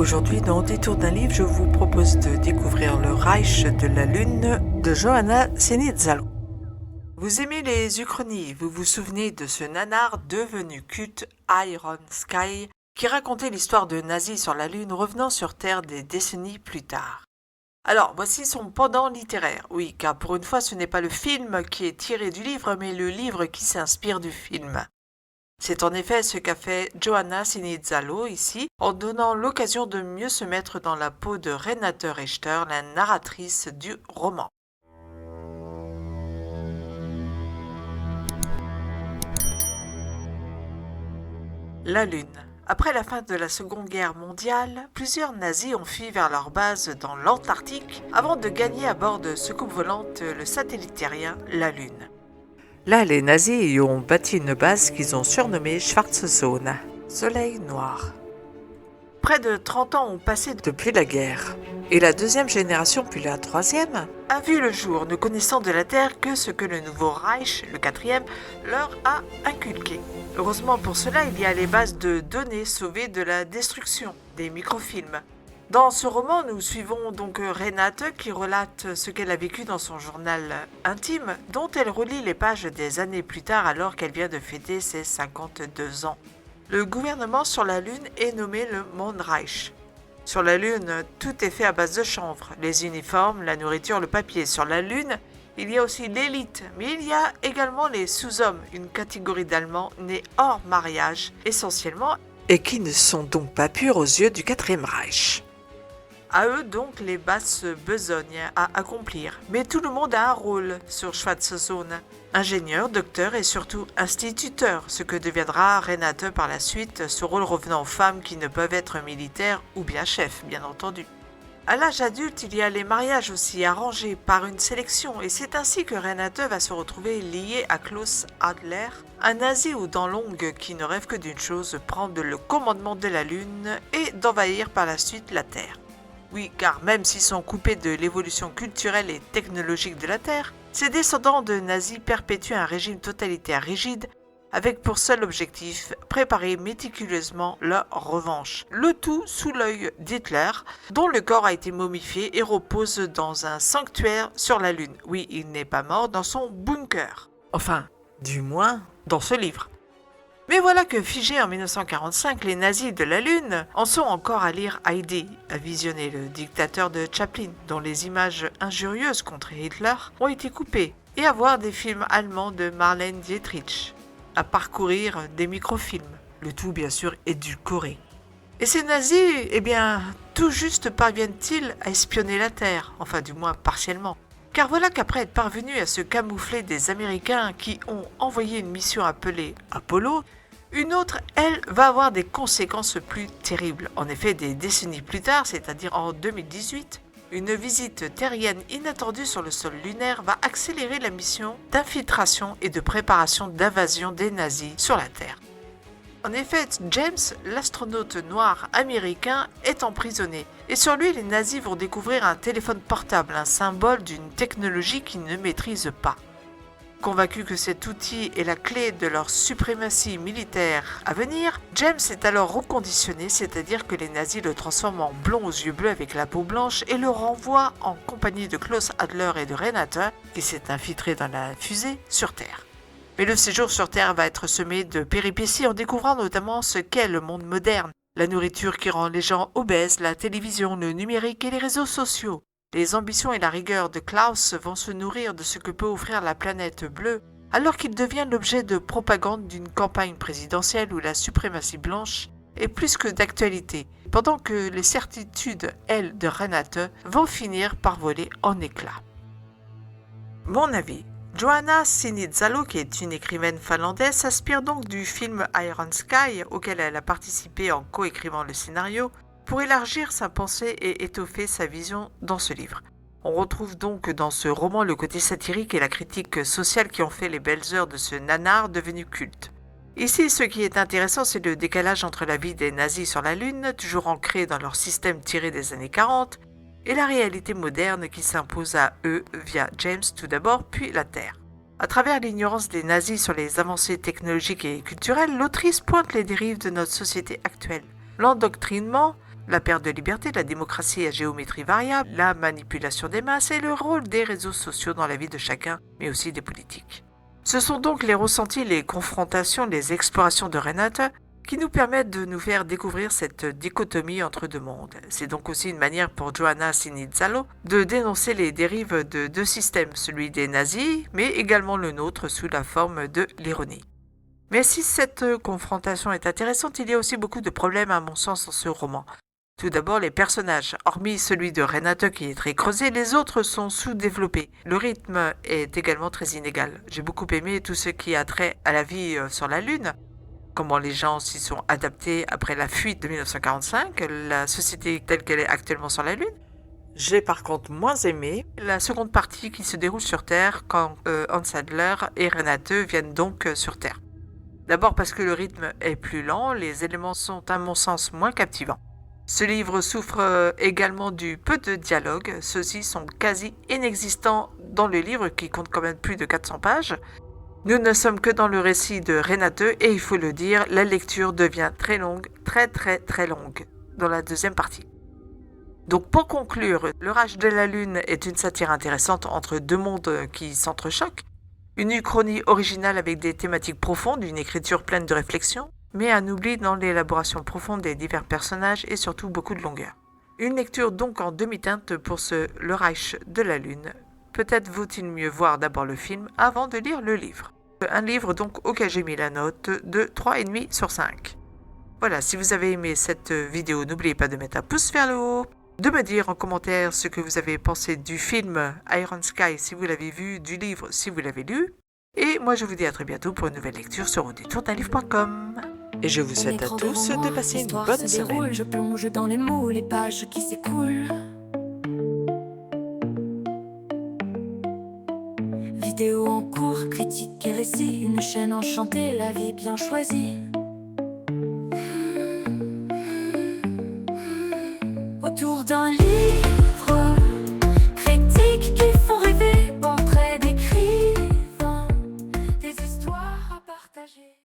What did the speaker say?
Aujourd'hui, dans Détour d'un livre, je vous propose de découvrir le Reich de la Lune de Johanna Senizzalo. Vous aimez les uchronies, vous vous souvenez de ce nanar devenu culte Iron Sky qui racontait l'histoire de nazis sur la Lune revenant sur Terre des décennies plus tard. Alors, voici son pendant littéraire. Oui, car pour une fois, ce n'est pas le film qui est tiré du livre, mais le livre qui s'inspire du film. C'est en effet ce qu'a fait Johanna Senizzalo ici, en donnant l'occasion de mieux se mettre dans la peau de Renate Richter, la narratrice du roman. La Lune. Après la fin de la Seconde Guerre mondiale, plusieurs nazis ont fui vers leur base dans l'Antarctique avant de gagner à bord de soucoupes volantes le satellite terrien, la Lune. Là, les nazis y ont bâti une base qu'ils ont surnommée Schwarze Zone, Soleil Noir. Près de 30 ans ont passé depuis la guerre, et la deuxième génération, puis la troisième, a vu le jour, ne connaissant de la Terre que ce que le nouveau Reich, le quatrième, leur a inculqué. Heureusement pour cela, il y a les bases de données sauvées de la destruction, des microfilms. Dans ce roman, nous suivons donc Renate qui relate ce qu'elle a vécu dans son journal intime, dont elle relit les pages des années plus tard alors qu'elle vient de fêter ses 52 ans. Le gouvernement sur la Lune est nommé le Mondreich. Sur la Lune, tout est fait à base de chanvre, les uniformes, la nourriture, le papier. Sur la Lune, il y a aussi l'élite, mais il y a également les sous-hommes, une catégorie d'Allemands nés hors mariage essentiellement et qui ne sont donc pas purs aux yeux du Quatrième Reich. À eux donc les basses besognes à accomplir. Mais tout le monde a un rôle sur Schwarze Zone. Ingénieur, docteur et surtout instituteur, ce que deviendra Renate par la suite, ce rôle revenant aux femmes qui ne peuvent être militaires ou bien chefs, bien entendu. À l'âge adulte, il y a les mariages aussi arrangés par une sélection et c'est ainsi que Renate va se retrouver liée à Klaus Adler, un nazi aux dents longues qui ne rêve que d'une chose, prendre le commandement de la Lune et d'envahir par la suite la Terre. Oui, car même s'ils sont coupés de l'évolution culturelle et technologique de la Terre, ces descendants de nazis perpétuent un régime totalitaire rigide avec pour seul objectif préparer méticuleusement leur revanche. Le tout sous l'œil d'Hitler, dont le corps a été momifié et repose dans un sanctuaire sur la Lune. Oui, il n'est pas mort dans son bunker. Enfin, du moins, dans ce livre. Mais voilà que figés en 1945, les nazis de la Lune en sont encore à lire Heidi, à visionner le dictateur de Chaplin, dont les images injurieuses contre Hitler ont été coupées, et à voir des films allemands de Marlène Dietrich, à parcourir des microfilms, le tout bien sûr édulcoré. Et ces nazis, tout juste parviennent-ils à espionner la Terre, enfin du moins partiellement. Car voilà qu'après être parvenus à se camoufler des Américains qui ont envoyé une mission appelée Apollo, une autre, elle, va avoir des conséquences plus terribles. En effet, des décennies plus tard, c'est-à-dire en 2018, une visite terrienne inattendue sur le sol lunaire va accélérer la mission d'infiltration et de préparation d'invasion des nazis sur la Terre. En effet, James, l'astronaute noir américain, est emprisonné. Et sur lui, les nazis vont découvrir un téléphone portable, un symbole d'une technologie qu'ils ne maîtrisent pas. Convaincu que cet outil est la clé de leur suprématie militaire à venir, James est alors reconditionné, c'est-à-dire que les nazis le transforment en blond aux yeux bleus avec la peau blanche et le renvoient en compagnie de Klaus Adler et de Renate, qui s'est infiltré dans la fusée, sur Terre. Mais le séjour sur Terre va être semé de péripéties en découvrant notamment ce qu'est le monde moderne, la nourriture qui rend les gens obèses, la télévision, le numérique et les réseaux sociaux. Les ambitions et la rigueur de Klaus vont se nourrir de ce que peut offrir la planète bleue, alors qu'il devient l'objet de propagande d'une campagne présidentielle où la suprématie blanche est plus que d'actualité, pendant que les certitudes, elles, de Renate, vont finir par voler en éclats. Mon avis. Johanna Senizzalo, qui est une écrivaine finlandaise, s'inspire donc du film Iron Sky, auquel elle a participé en coécrivant le scénario, pour élargir sa pensée et étoffer sa vision dans ce livre. On retrouve donc dans ce roman le côté satirique et la critique sociale qui ont fait les belles heures de ce nanar devenu culte. Ici, ce qui est intéressant, c'est le décalage entre la vie des nazis sur la Lune, toujours ancrée dans leur système tiré des années 40, et la réalité moderne qui s'impose à eux via James tout d'abord, puis la Terre. À travers l'ignorance des nazis sur les avancées technologiques et culturelles, l'autrice pointe les dérives de notre société actuelle. L'endoctrinement la perte de liberté, la démocratie à géométrie variable, la manipulation des masses et le rôle des réseaux sociaux dans la vie de chacun, mais aussi des politiques. Ce sont donc les ressentis, les confrontations, les explorations de Renate qui nous permettent de nous faire découvrir cette dichotomie entre deux mondes. C'est donc aussi une manière pour Johanna Sinizzalo de dénoncer les dérives de deux systèmes, celui des nazis, mais également le nôtre sous la forme de l'ironie. Mais si cette confrontation est intéressante, il y a aussi beaucoup de problèmes à mon sens dans ce roman. Tout d'abord, les personnages. Hormis celui de Renate qui est très creusé, les autres sont sous-développés. Le rythme est également très inégal. J'ai beaucoup aimé tout ce qui a trait à la vie sur la Lune, comment les gens s'y sont adaptés après la fuite de 1945, la société telle qu'elle est actuellement sur la Lune. J'ai par contre moins aimé la seconde partie qui se déroule sur Terre quand Hans Adler et Renate viennent donc sur Terre. D'abord parce que le rythme est plus lent, les éléments sont à mon sens moins captivants. Ce livre souffre également du peu de dialogue, ceux-ci sont quasi inexistants dans le livre qui compte quand même plus de 400 pages. Nous ne sommes que dans le récit de Renate et il faut le dire, la lecture devient très longue, très longue, dans la deuxième partie. Donc pour conclure, L'Orage de la Lune est une satire intéressante entre deux mondes qui s'entrechoquent, une uchronie originale avec des thématiques profondes, une écriture pleine de réflexion, mais un oubli dans l'élaboration profonde des divers personnages et surtout beaucoup de longueur. Une lecture donc en demi-teinte pour ce Le Reich de la Lune. Peut-être vaut-il mieux voir d'abord le film avant de lire le livre. Un livre donc auquel j'ai mis la note de 3,5 sur 5. Voilà, si vous avez aimé cette vidéo, n'oubliez pas de mettre un pouce vers le haut, de me dire en commentaire ce que vous avez pensé du film Iron Sky si vous l'avez vu, du livre si vous l'avez lu. Et moi je vous dis à très bientôt pour une nouvelle lecture sur auditourdunlivre.com. Et je vous souhaite à tous de passer une bonne semaine. Je plonge dans les mots, les pages qui s'écoulent. Vidéo en cours, critique et récit, une chaîne enchantée, la vie bien choisie.